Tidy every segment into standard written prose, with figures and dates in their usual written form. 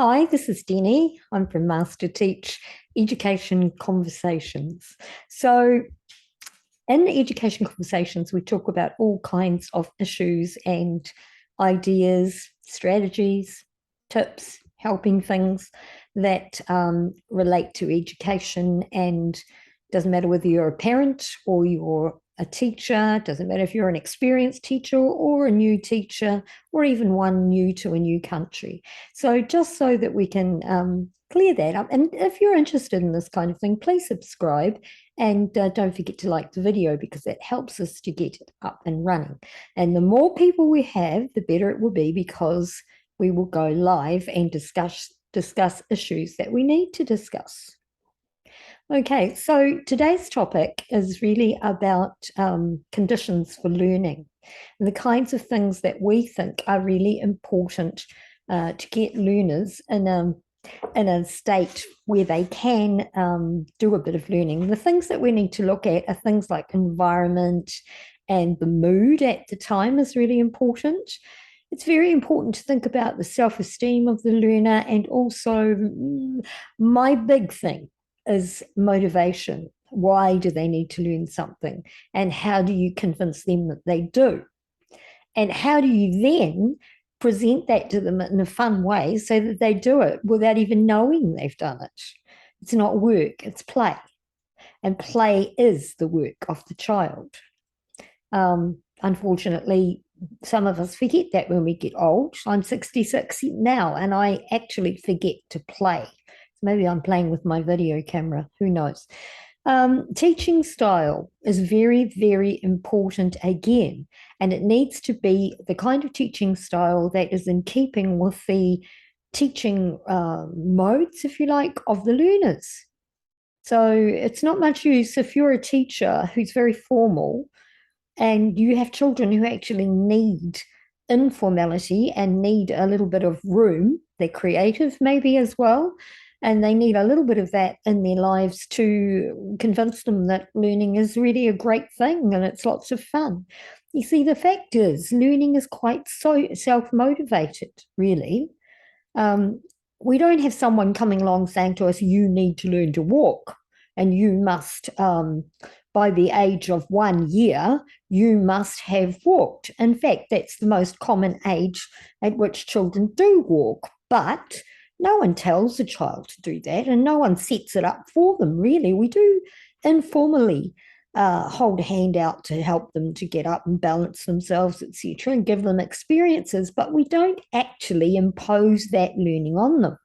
Hi, this is Denny. I'm from Masterteach Education Conversations. So, in Education Conversations, we talk about all kinds of issues and ideas, strategies, tips, helping things that relate to education. And doesn't matter whether you're a parent or you're a teacher, doesn't matter if you're an experienced teacher or a new teacher or even one new to a new country. So just so that we can clear that up. And if you're interested in this kind of thing, please subscribe and don't forget to like the video because that helps us to get it up and running. And the more people we have, the better it will be because we will go live and discuss issues that we need to discuss. Okay, so today's topic is really about conditions for learning and the kinds of things that we think are really important to get learners in a state where they can do a bit of learning. The things that we need to look at are things like environment and the mood at the time is really important. It's very important to think about the self-esteem of the learner and also my big thing is motivation. Why do they need to learn something? And how do you convince them that they do? And how do you then present that to them in a fun way so that they do it without even knowing they've done it? It's not work, it's play. And play is the work of the child. Unfortunately, some of us forget that when we get old. I'm 66 now, and I actually forget to play. Maybe I'm playing with my video camera, who knows? Teaching style is very, very important again, and it needs to be the kind of teaching style that is in keeping with the teaching modes, if you like, of the learners. So it's not much use if you're a teacher who's very formal and you have children who actually need informality and need a little bit of room. They're creative maybe as well, and they need a little bit of that in their lives to convince them that learning is really a great thing and it's lots of fun. You see, the fact is learning is quite so self-motivated, really. We don't have someone coming along saying to us, you need to learn to walk and you must by the age of 1 year, you must have walked. In fact, that's the most common age at which children do walk, but no one tells a child to do that and no one sets it up for them, really. We do informally hold a hand out to help them to get up and balance themselves, etc., and give them experiences, but we don't actually impose that learning on them.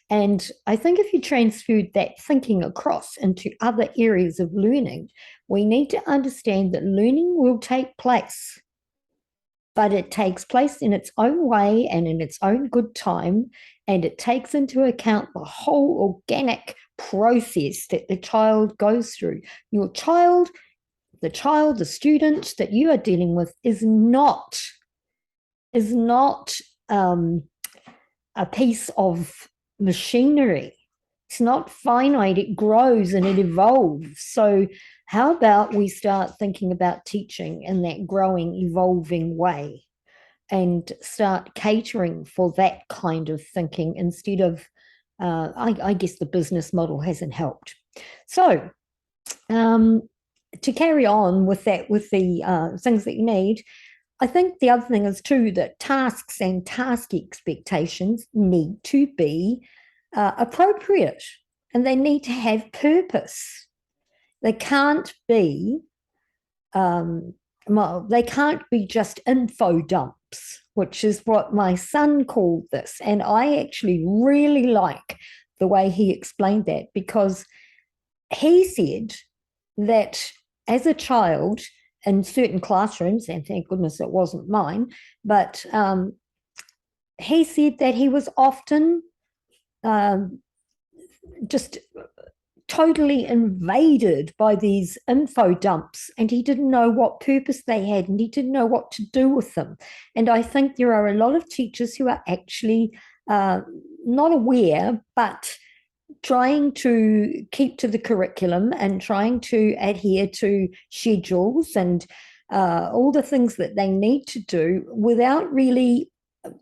And I think if you transferred that thinking across into other areas of learning, we need to understand that learning will take place, but it takes place in its own way and in its own good time. And it takes into account the whole organic process that the child goes through. Your child, the student that you are dealing with is not a piece of machinery. It's not finite, it grows and it evolves. So how about we start thinking about teaching in that growing, evolving way and start catering for that kind of thinking instead of, I guess the business model hasn't helped. So to carry on with that, with the things that you need, I think the other thing is too that tasks and task expectations need to be appropriate and they need to have purpose. They can't be they can't be just info dumps, which is what my son called this. And I actually really like the way he explained that because he said that as a child, in certain classrooms, and thank goodness it wasn't mine, but he said that he was often just totally invaded by these info dumps and he didn't know what purpose they had and he didn't know what to do with them. And I think there are a lot of teachers who are actually not aware, but trying to keep to the curriculum and trying to adhere to schedules and all the things that they need to do without really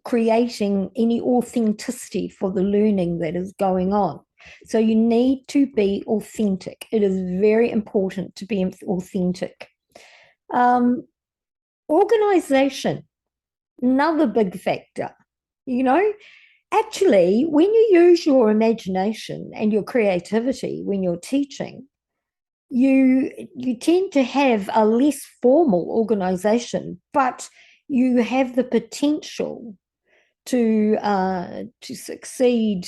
creating any authenticity for the learning that is going on. So you need to be authentic. It is very important to be authentic. Um, Organization, another big factor. You know, actually, when you use your imagination and your creativity when you're teaching, you tend to have a less formal organization, but you have the potential to succeed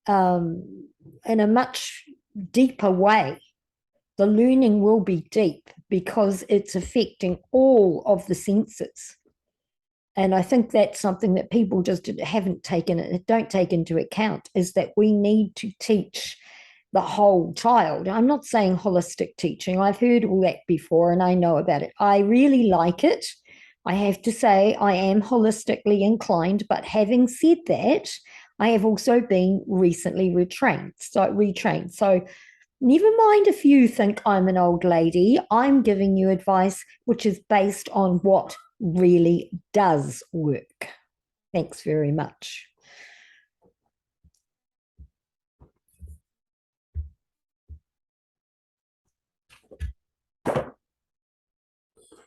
in a much deeper way. The learning will be deep because it's affecting all of the senses. And I think that's something that people just don't take into account, is that we need to teach the whole child. I'm not saying holistic teaching. I've heard all that before and I know about it. I really like it. I have to say I am holistically inclined, but having said that, I have also been recently retrained. So never mind if you think I'm an old lady. I'm giving you advice which is based on what really does work. Thanks very much.